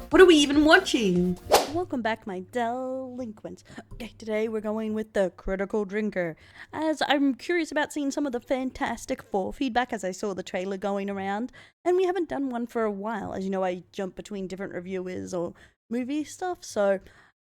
What are we even watching? Welcome back, my delinquents. Okay, today we're going with the Critical Drinker, as I'm curious about seeing some of the Fantastic Four feedback as I saw the trailer going around, and we haven't done one for a while. As you know, I jump between different reviewers or movie stuff, so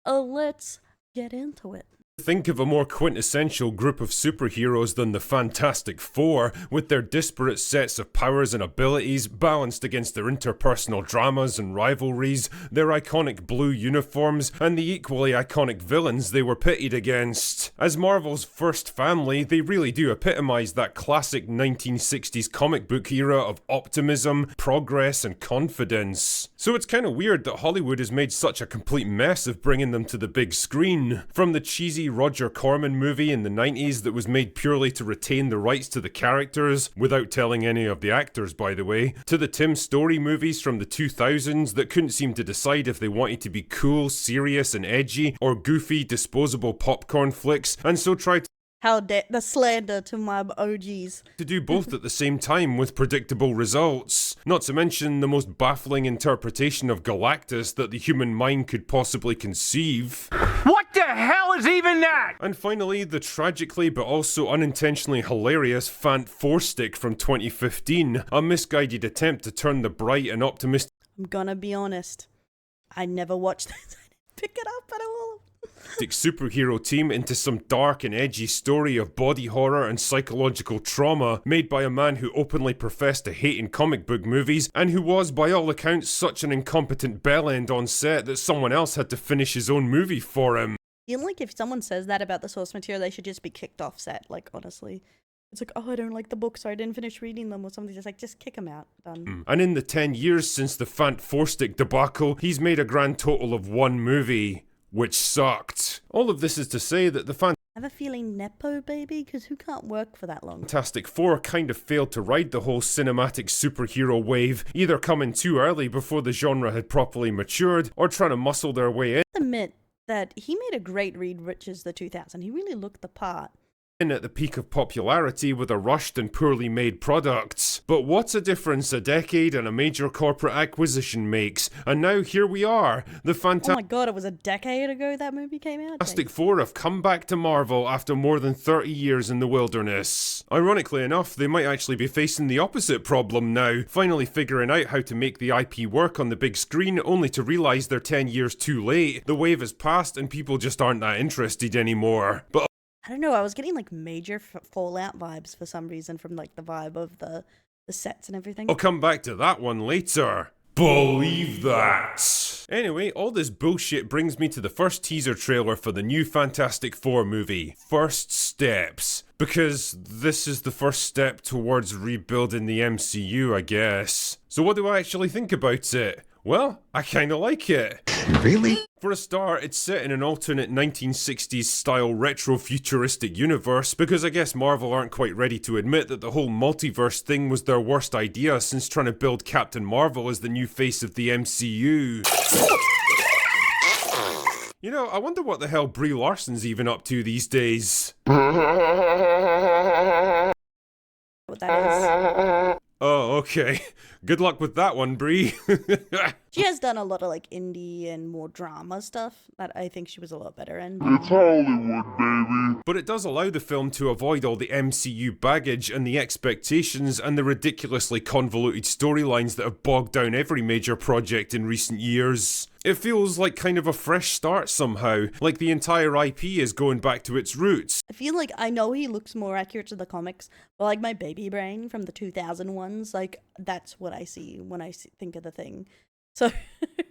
let's get into it. Think of a more quintessential group of superheroes than the Fantastic Four, with their disparate sets of powers and abilities balanced against their interpersonal dramas and rivalries, their iconic blue uniforms, and the equally iconic villains they were pitted against. As Marvel's first family, they really do epitomise that classic 1960s comic book era of optimism, progress, and confidence. So it's kind of weird that Hollywood has made such a complete mess of bringing them to the big screen. From the cheesy Roger Corman movie in the 90s that was made purely to retain the rights to the characters, without telling any of the actors by the way, to the Tim Story movies from the 2000s that couldn't seem to decide if they wanted to be cool, serious and edgy, or goofy, disposable popcorn flicks, and so tried How dare the slander to my OGs. to do both at the same time with predictable results. Not to mention the most baffling interpretation of Galactus that the human mind could possibly conceive. What the hell is even that? And finally, the tragically but also unintentionally hilarious Fant Four Stick from 2015, a misguided attempt to turn the bright and optimistic I'm gonna be honest, I never watched this. I didn't pick it up at all. superhero team into some dark and edgy story of body horror and psychological trauma made by a man who openly professed to hate in comic book movies and who was, by all accounts, such an incompetent bellend on set that someone else had to finish his own movie for him. I feel like if someone says that about the source material, they should just be kicked off set, like, honestly. It's like, oh, I don't like the book, so I didn't finish reading them, or something. Just like, just kick them out. Done. And in the 10 years since the Fant Four Stick debacle, he's made a grand total of one movie, which sucked. All of this is to say that the I have a feeling Nepo baby, because who can't work for that long? Fantastic Four kind of failed to ride the whole cinematic superhero wave, either coming too early before the genre had properly matured, or trying to muscle their way in Admit that he made a great Reed Richards the 2000. He really looked the part. at the peak of popularity with a rushed and poorly made product. But what's a difference a decade and a major corporate acquisition makes? And now here we are, the Oh my god, it was a decade ago that movie came out? Fantastic Four have come back to Marvel after more than 30 years in the wilderness. Ironically enough, they might actually be facing the opposite problem now, finally figuring out how to make the IP work on the big screen, only to realise they're 10 years too late. The wave has passed and people just aren't that interested anymore. But I don't know, I was getting like major Fallout vibes for some reason from like the vibe of the sets and everything. I'll come back to that one later. Believe that! Anyway, all this bullshit brings me to the first teaser trailer for the new Fantastic Four movie, First Steps. Because this is the first step towards rebuilding the MCU, I guess. So what do I actually think about it? Well, I kinda like it. Really? For a start, it's set in an alternate 1960s style retro-futuristic universe, because I guess Marvel aren't quite ready to admit that the whole multiverse thing was their worst idea since trying to build Captain Marvel as the new face of the MCU. You know, I wonder what the hell Brie Larson's even up to these days. What that is. Oh, okay. Good luck with that one, Brie. She has done a lot of like indie and more drama stuff that I think she was a lot better in. It's Hollywood, baby. But it does allow the film to avoid all the MCU baggage and the expectations and the ridiculously convoluted storylines that have bogged down every major project in recent years. It feels like kind of a fresh start somehow, like the entire IP is going back to its roots. I feel like I know he looks more accurate to the comics, but like my baby brain from the 2000 ones, like that's what I see when I think of the thing. So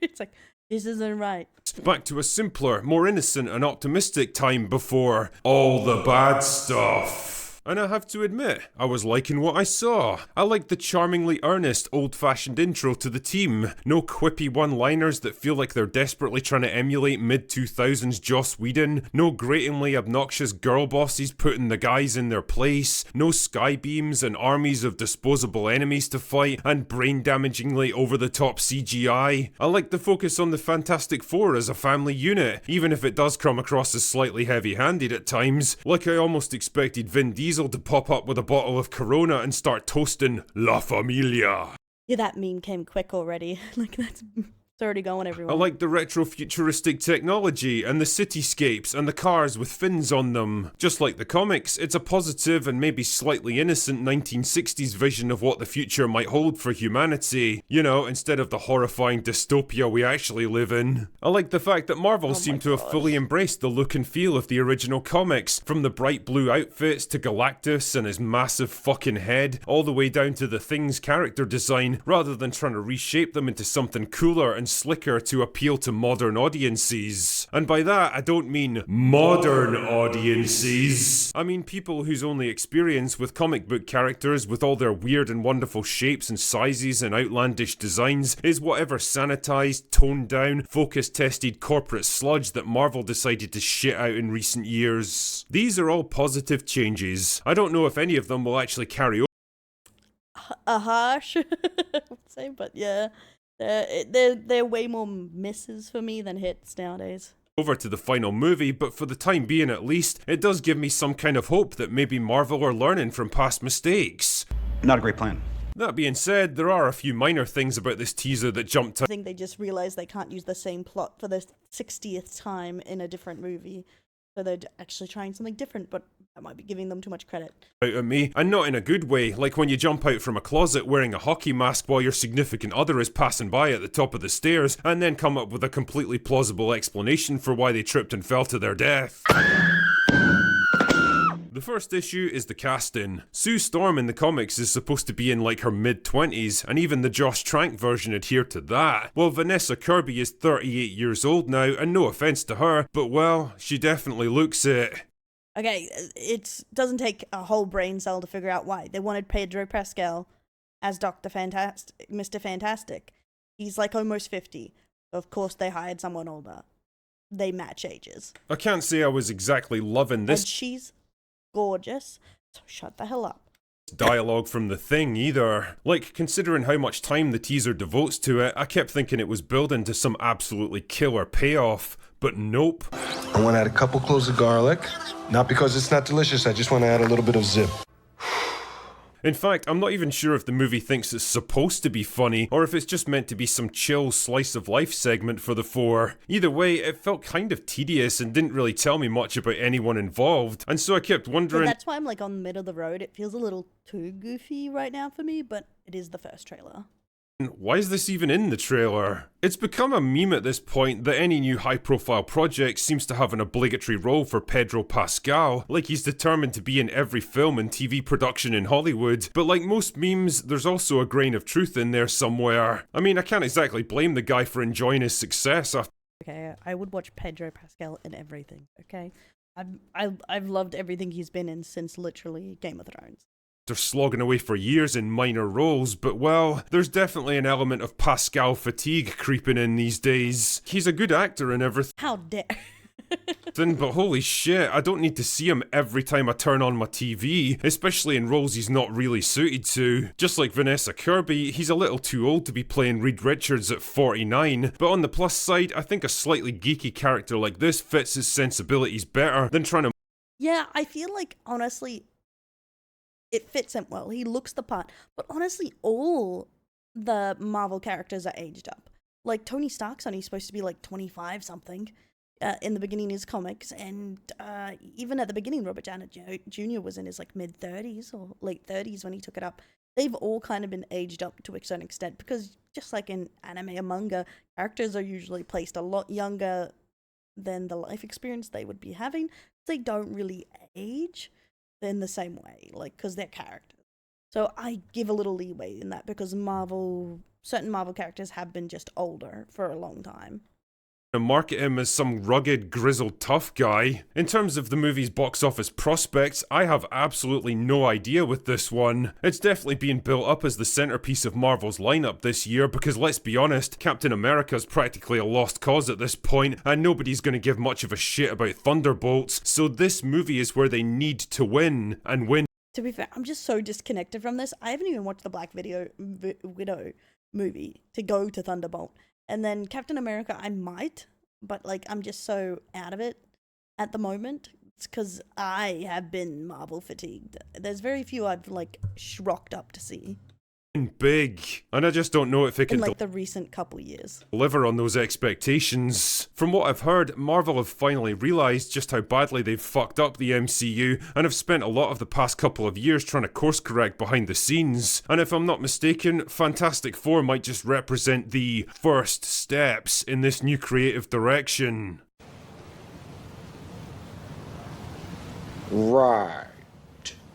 it's like, this isn't right. Back to a simpler, more innocent and optimistic time before all the bad stuff. And I have to admit, I was liking what I saw. I liked the charmingly earnest, old-fashioned intro to the team. No quippy one-liners that feel like they're desperately trying to emulate mid-2000s Joss Whedon. No gratingly obnoxious girl bosses putting the guys in their place. No sky beams and armies of disposable enemies to fight, and brain-damagingly over-the-top CGI. I like the focus on the Fantastic Four as a family unit, even if it does come across as slightly heavy-handed at times. Like I almost expected Vin Diesel to pop up with a bottle of Corona and start toasting La Familia. Yeah, that meme came quick already. Like, that's It's already going I everywhere. like the retro-futuristic technology and the cityscapes and the cars with fins on them. Just like the comics, it's a positive and maybe slightly innocent 1960s vision of what the future might hold for humanity. You know, instead of the horrifying dystopia we actually live in. I like the fact that Marvel seem to have fully embraced the look and feel of the original comics, from the bright blue outfits to Galactus and his massive fucking head, all the way down to the Thing's character design, rather than trying to reshape them into something cooler and slicker to appeal to modern audiences. And by that, I don't mean modern audiences. I mean people whose only experience with comic book characters with all their weird and wonderful shapes and sizes and outlandish designs is whatever sanitized, toned down, focus-tested corporate sludge that Marvel decided to shit out in recent years. These are all positive changes. I don't know if any of them will actually carry over. Harsh, I would say, but yeah. They're way more misses for me than hits nowadays. Over to the final movie, but for the time being at least, it does give me some kind of hope that maybe Marvel are learning from past mistakes. Not a great plan. That being said, there are a few minor things about this teaser that jumped I think they just realized they can't use the same plot for the 60th time in a different movie. So they're actually trying something different, but that might be giving them too much credit. out at me, and not in a good way, like when you jump out from a closet wearing a hockey mask while your significant other is passing by at the top of the stairs, and then come up with a completely plausible explanation for why they tripped and fell to their death. The first issue is the casting. Sue Storm in the comics is supposed to be in like her mid-20s, and even the Josh Trank version adhered to that. While Vanessa Kirby is 38 years old now, and no offense to her, but well, she definitely looks it. Okay, it doesn't take a whole brain cell to figure out why. They wanted Pedro Pascal as Mr. Fantastic. He's like almost 50. Of course, they hired someone older. They match ages. I can't say I was exactly loving And this she's gorgeous, so shut the hell up. dialogue from the Thing either. Like, considering how much time the teaser devotes to it, I kept thinking it was building to some absolutely killer payoff, but nope. I want to add a couple cloves of garlic. Not because it's not delicious, I just want to add a little bit of zip. In fact, I'm not even sure if the movie thinks it's supposed to be funny, or if it's just meant to be some chill slice of life segment for the four. Either way, it felt kind of tedious and didn't really tell me much about anyone involved, and so I kept So wondering... that's why I'm like on the middle of the road. It feels a little too goofy right now for me, but it is the first trailer. Why is this even in the trailer? It's become a meme at this point that any new high-profile project seems to have an obligatory role for Pedro Pascal, like he's determined to be in every film and TV production in Hollywood. But like most memes, there's also a grain of truth in there somewhere. I mean, I can't exactly blame the guy for enjoying his success after... Okay, I would watch Pedro Pascal in everything, okay? I've loved everything he's been in since literally Game of Thrones. They're slogging away for years in minor roles, but well, there's definitely an element of Pascal fatigue creeping in these days. He's a good actor and everything, How dare... but holy shit, I don't need to see him every time I turn on my TV, especially in roles he's not really suited to. Just like Vanessa Kirby, he's a little too old to be playing Reed Richards at 49, but on the plus side, I think a slightly geeky character like this fits his sensibilities better than trying to... Yeah, I feel like, honestly, it fits him well. He looks the part. But honestly, all the Marvel characters are aged up. Like, Tony Stark's only supposed to be like 25 something in the beginning of his comics. And even at the beginning, Robert Downey Jr. was in his like mid-30s or late 30s when he took it up. They've all kind of been aged up to a certain extent because just like in anime or manga, characters are usually placed a lot younger than the life experience they would be having. They don't really age in the same way, like, because they're characters. So I give a little leeway in that because certain Marvel characters have been just older for a long time. market him as some rugged, grizzled, tough guy. In terms of the movie's box office prospects, I have absolutely no idea with this one. It's definitely being built up as the centerpiece of Marvel's lineup this year because let's be honest, Captain America's practically a lost cause at this point, and nobody's gonna give much of a shit about Thunderbolts, so this movie is where they need to win, and win. To be fair, I'm just so disconnected from this. I haven't even watched the Black Widow movie to go to Thunderbolt. And then Captain America, I might, but like I'm just so out of it at the moment. It's because I have been Marvel fatigued. There's very few I've like rocked up to see. big, and I just don't know if it in can like the recent couple years. deliver on those expectations. From what I've heard, Marvel have finally realised just how badly they've fucked up the MCU and have spent a lot of the past couple of years trying to course correct behind the scenes. And if I'm not mistaken, Fantastic Four might just represent the first steps in this new creative direction. Right.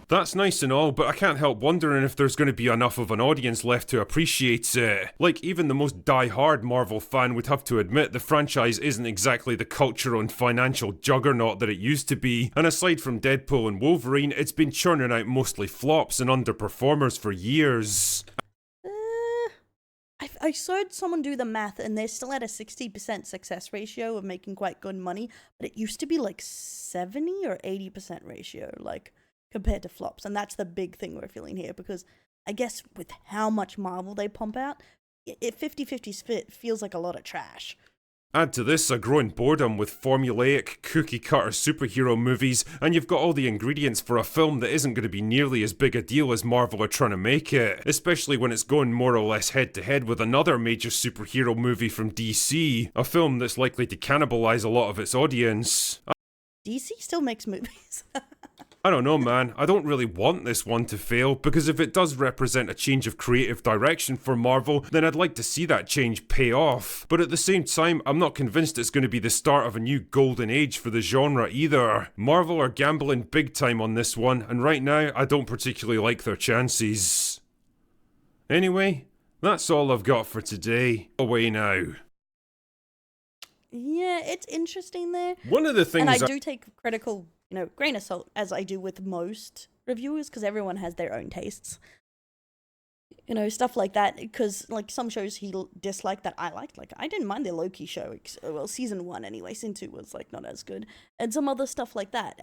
That's nice and all, but I can't help wondering if there's going to be enough of an audience left to appreciate it. Like, even the most die-hard Marvel fan would have to admit the franchise isn't exactly the cultural and financial juggernaut that it used to be, and aside from Deadpool and Wolverine, it's been churning out mostly flops and underperformers for years. I saw someone do the math, and they're still at a 60% success ratio of making quite good money, but it used to be like 70 or 80% ratio, like, compared to flops. And that's the big thing we're feeling here, because I guess with how much Marvel they pump out, 50-50 feels like a lot of trash. Add to this a growing boredom with formulaic, cookie-cutter superhero movies, and you've got all the ingredients for a film that isn't going to be nearly as big a deal as Marvel are trying to make it, especially when it's going more or less head-to-head with another major superhero movie from DC, a film that's likely to cannibalize a lot of its audience. DC still makes movies. I don't know, man. I don't really want this one to fail, because if it does represent a change of creative direction for Marvel, then I'd like to see that change pay off. But at the same time, I'm not convinced it's going to be the start of a new golden age for the genre either. Marvel are gambling big time on this one, and right now, I don't particularly like their chances. Anyway, that's all I've got for today. Away now. Yeah, it's interesting there. One of the things And I do take critical, grain of salt, as I do with most reviewers, because everyone has their own tastes. Stuff like that, because, like, some shows he disliked that I liked. Like, I didn't mind the Loki show. Well, season 1 anyway. Season 2 was, like, not as good. And some other stuff like that.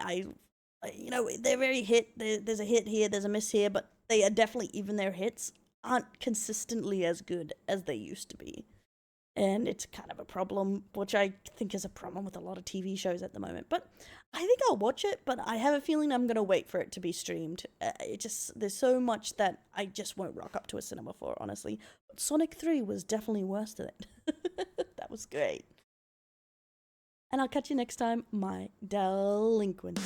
They're very hit. There's a hit here, there's a miss here, but they are definitely, even their hits aren't consistently as good as they used to be. And it's kind of a problem, which I think is a problem with a lot of TV shows at the moment. But I think I'll watch it, but I have a feeling I'm going to wait for it to be streamed. There's so much that I just won't rock up to a cinema for, honestly. But Sonic 3 was definitely worse than it. That was great. And I'll catch you next time, my delinquents.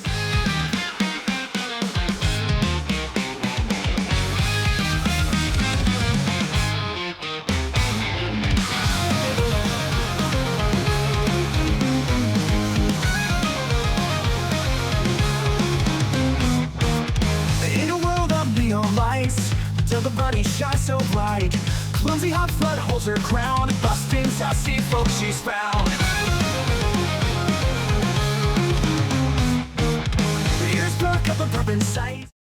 Till the bloody shine so bright, clumsy hot flood holds her crown, busting sassy folks she's found.